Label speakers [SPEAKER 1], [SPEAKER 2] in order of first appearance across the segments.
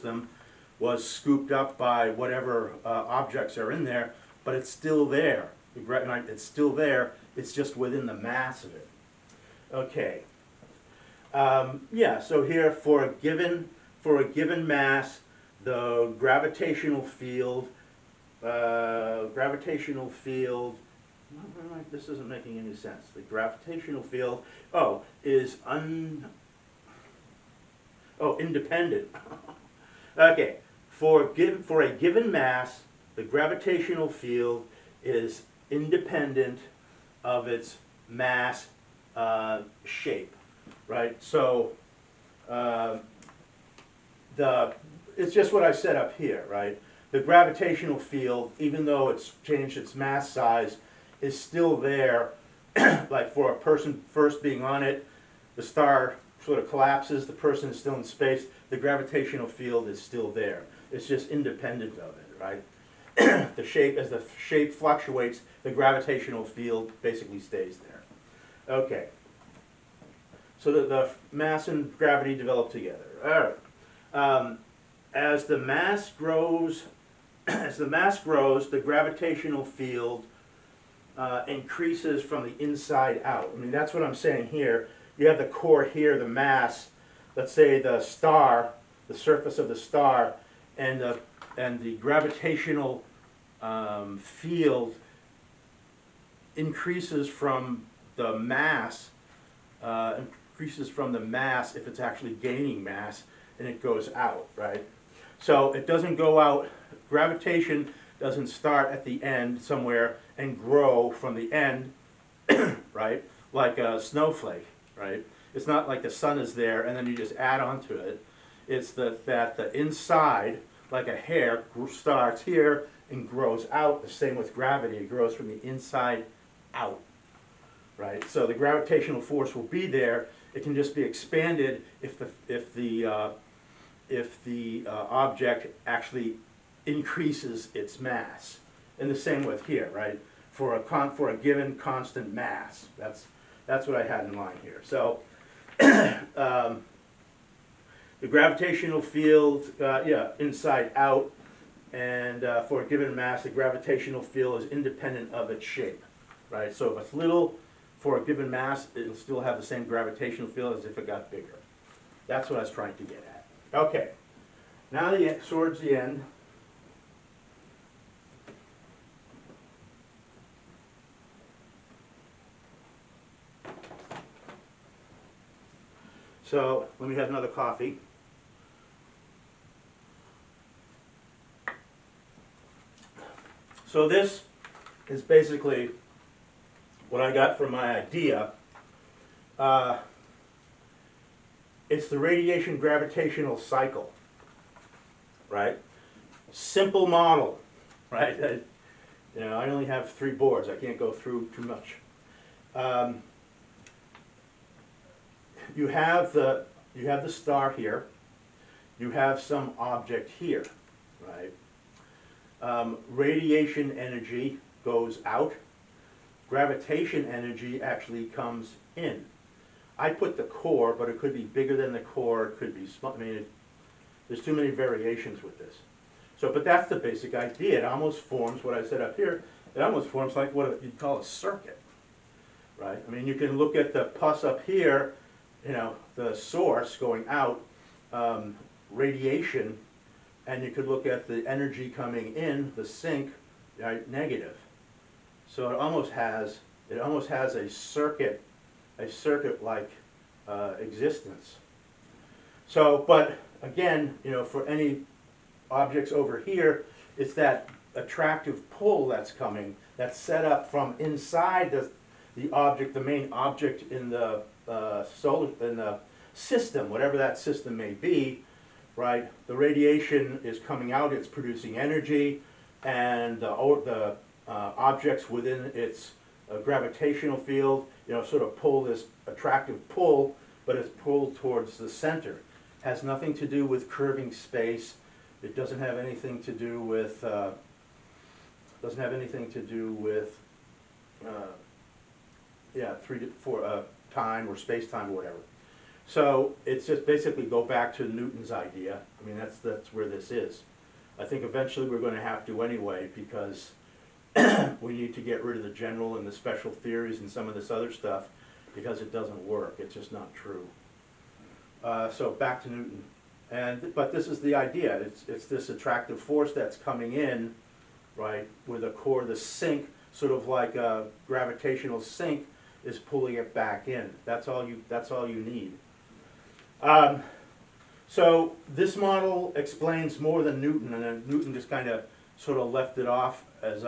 [SPEAKER 1] them was scooped up by whatever objects are in there, but it's still there. It's still there. It's just within the mass of it. Okay. Yeah. So here, for a given mass, the gravitational field. This isn't making any sense. The gravitational field, is independent. Okay, for a given mass, the gravitational field is independent of its mass shape, right? So it's just what I set up here, right? The gravitational field, even though it's changed its mass size, is still there. Like for a person first being on it, the star sort of collapses, the person is still in space, the gravitational field is still there. It's just independent of it, right? As the shape fluctuates, the gravitational field basically stays there. Okay. So the mass and gravity develop together. All right. As the mass grows, the gravitational field increases from the inside out. I mean, that's what I'm saying here. You have the core here, the mass, let's say the star, the surface of the star, and the gravitational field increases from the mass, if it's actually gaining mass, and it goes out, right? So it doesn't go out, gravitation doesn't start at the end somewhere and grow from the end, right? Like a snowflake, right? It's not like the sun is there and then you just add on to it. It's that the inside, like a hair, starts here and grows out. The same with gravity, it grows from the inside out, right? So the gravitational force will be there. It can just be expanded if the object actually increases its mass. And the same with here, right? For a given constant mass. That's what I had in mind here. So the gravitational field, inside out, and for a given mass, the gravitational field is independent of its shape, right? So if it's little, for a given mass, it'll still have the same gravitational field as if it got bigger. That's what I was trying to get at. Okay, now towards the end. So let me have another coffee. So this is basically what I got from my idea. It's the radiation gravitational cycle, right? Simple model, right? I only have 3 boards. I can't go through too much. You have the star here. You have some object here, right? Radiation energy goes out. Gravitation energy actually comes in. I put the core, but it could be bigger than the core. It could be small. I mean, there's too many variations with this. So, but that's the basic idea. It almost forms what I said up here. It almost forms like what you'd call a circuit, right? I mean, you can look at the pus up here. The source going out, radiation, and you could look at the energy coming in, the sink, right, negative. So it almost has a circuit-like existence. So, but again, for any objects over here, it's that attractive pull that's coming, that's set up from inside the object, the main object in the system, whatever that system may be, right? The radiation is coming out, it's producing energy, and the objects within its gravitational field, sort of pull this attractive pull, but it's pulled towards the center. Has nothing to do with curving space. It doesn't have anything to do with time or space-time or whatever. So it's just basically go back to Newton's idea. I mean, that's where this is. I think eventually we're going to have to anyway, because we need to get rid of the general and the special theories and some of this other stuff, because it doesn't work. It's just not true. So back to Newton. But this is the idea. It's this attractive force that's coming in, right, with a core, the sink, sort of like a gravitational sink, is pulling it back in. That's all you need. So this model explains more than Newton, and then Newton just kind of sort of left it off as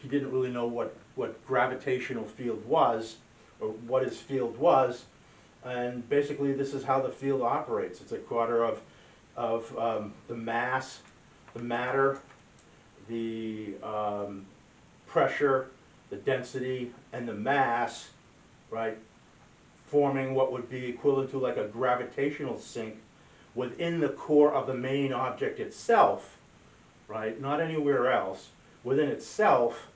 [SPEAKER 1] he didn't really know what gravitational field was, or what his field was, and basically this is how the field operates. It's a quarter of the mass, the matter, the pressure, the density, and the mass, right, forming what would be equivalent to like a gravitational sink within the core of the main object itself, right, not anywhere else, within itself,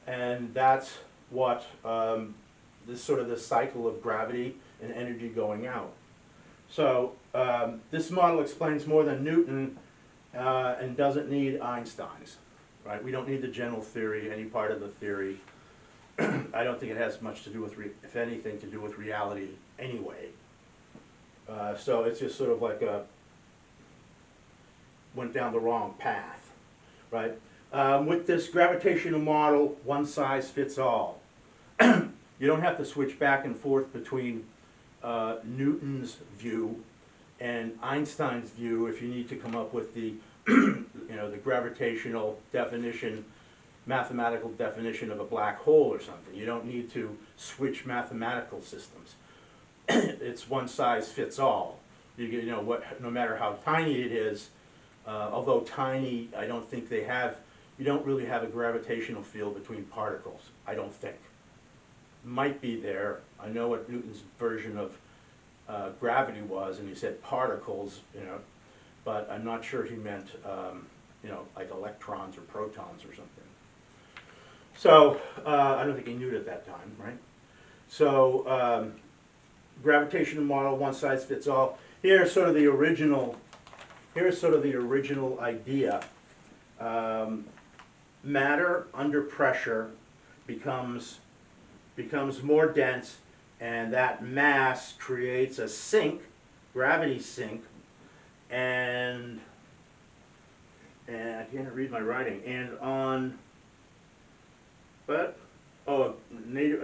[SPEAKER 1] and that's what this sort of the cycle of gravity and energy going out. So this model explains more than Newton and doesn't need Einstein's, right? We don't need the general theory, any part of the theory. I don't think it has much to do with, if anything, to do with reality anyway. So it's just sort of like went down the wrong path, right? With this gravitational model, one size fits all. You don't have to switch back and forth between Newton's view and Einstein's view if you need to come up with the, the gravitational definition, mathematical definition of a black hole or something. You don't need to switch mathematical systems. It's one size fits all. No matter how tiny it is, although tiny, I don't think you don't really have a gravitational field between particles, I don't think. Might be there. I know what Newton's version of gravity was, and he said particles, but I'm not sure he meant, like electrons or protons or something. So I don't think he knew it at that time, right? So gravitational model, one size fits all. Here's sort of the original. Here's sort of the original idea. Matter under pressure becomes more dense, and that mass creates a sink, gravity sink, and I can't read my writing. I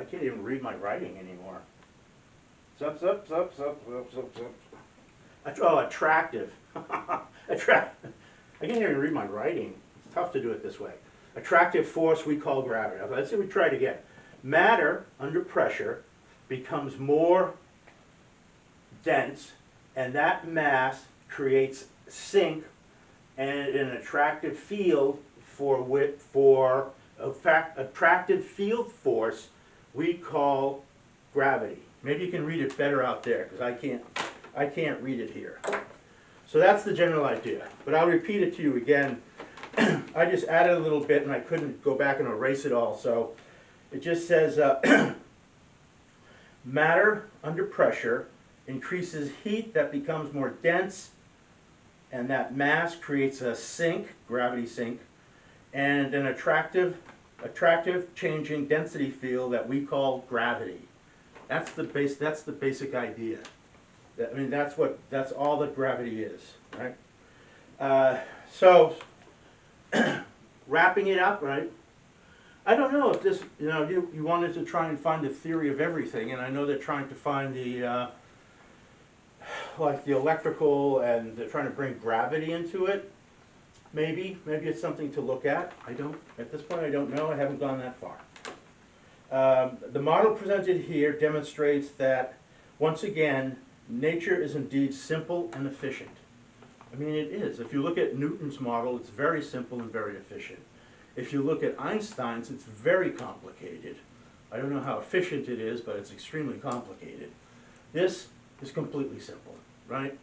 [SPEAKER 1] can't even read my writing anymore. Oh, attractive. I can't even read my writing. It's tough to do it this way. Attractive force we call gravity. Let's see, we try it again. Matter under pressure becomes more dense, and that mass creates sink and an attractive field attractive field force we call gravity. Maybe you can read it better out there, because I can't read it here. So that's the general idea, but I'll repeat it to you again. I just added a little bit and I couldn't go back and erase it all, so it just says matter under pressure increases heat that becomes more dense, and that mass creates a sink, gravity sink, and an attractive changing density field that we call gravity. That's the basic idea. I mean, that's all that gravity is, right? So wrapping it up, right? I don't know if this, you wanted to try and find the theory of everything, and I know they're trying to find the like the electrical, and they're trying to bring gravity into it. Maybe it's something to look at. At this point I don't know. I haven't gone that far. The model presented here demonstrates that, once again, nature is indeed simple and efficient. I mean, it is. If you look at Newton's model, it's very simple and very efficient. If you look at Einstein's, it's very complicated. I don't know how efficient it is, but it's extremely complicated. This is completely simple, right?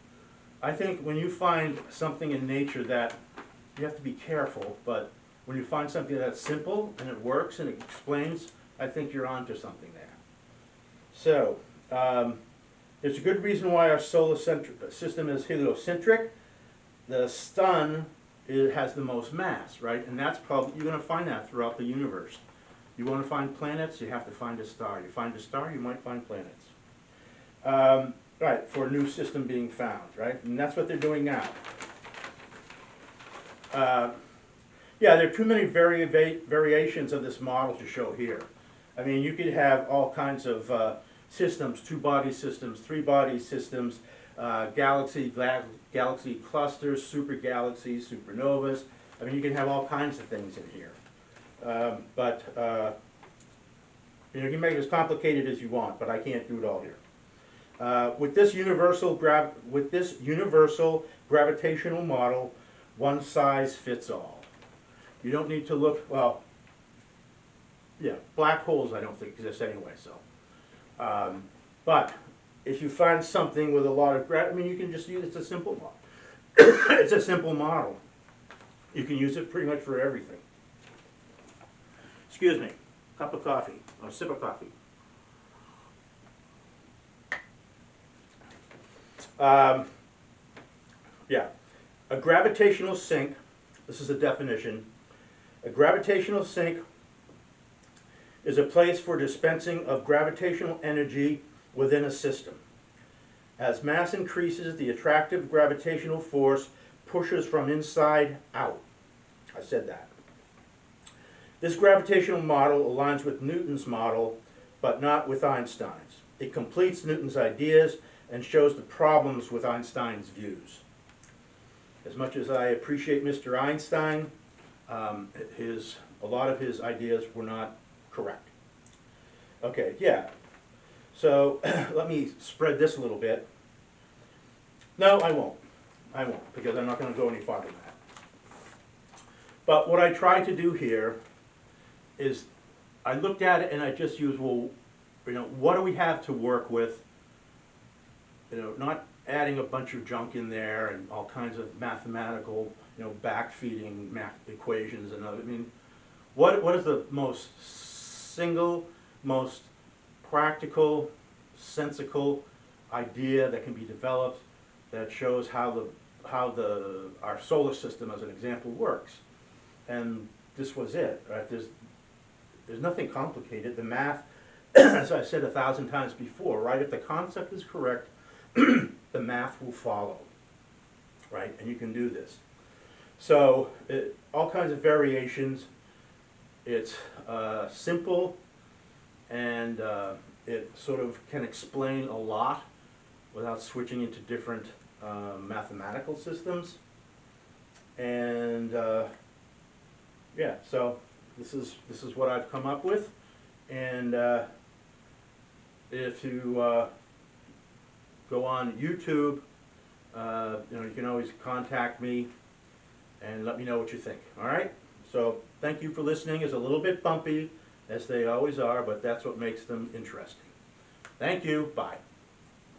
[SPEAKER 1] I think when you find something in nature that, you have to be careful, but when you find something that's simple and it works and it explains, I think you're onto something there. So, There's a good reason why our solar system is heliocentric. The sun has the most mass, right? And that's probably, you're going to find that throughout the universe. You want to find planets, you have to find a star. You find a star, you might find planets. Right, for a new system being found, right? And that's what they're doing now. Yeah, there are too many variations of this model to show here. I mean, you could have all kinds of systems, two-body systems, three-body systems, galaxy clusters, super galaxies, supernovas. I mean, you can have all kinds of things in here. You know, you can make it as complicated as you want, but I can't do it all here. With this universal gravitational model, one size fits all. You don't need to look, well, yeah, black holes I don't think exist anyway, so. But if you find something with a lot of gravity, I mean, you can just use, it's a simple model. It's a simple model. You can use it pretty much for everything. Excuse me, cup of coffee, or sip of coffee. Yeah, a gravitational sink, this is a definition. A gravitational sink is a place for dispensing of gravitational energy within a system. As mass increases, the attractive gravitational force pushes from inside out. I said that. This gravitational model aligns with Newton's model, but not with Einstein's. It completes Newton's ideas and shows the problems with Einstein's views. As much as I appreciate Mr. Einstein, a lot of his ideas were not correct. Okay, yeah. So let me spread this a little bit. No, I won't. I won't, because I'm not going to go any farther than that. But what I tried to do here is I looked at it and I just used, well, you know, what do we have to work with? You know, not adding a bunch of junk in there and all kinds of mathematical, you know, backfeeding math equations and other. I mean, what is the most practical, sensical idea that can be developed that shows how our solar system, as an example, works? And this was it, right? There's nothing complicated. The math, as I said 1,000 times before, right? If the concept is correct, the math will follow, right? And you can do this. So, all kinds of variations. It's simple, and it sort of can explain a lot without switching into different mathematical systems. And yeah, so this is what I've come up with. And if you go on YouTube, you know, you can always contact me and let me know what you think. All right? So thank you for listening. It's a little bit bumpy, as they always are, but that's what makes them interesting. Thank you. Bye.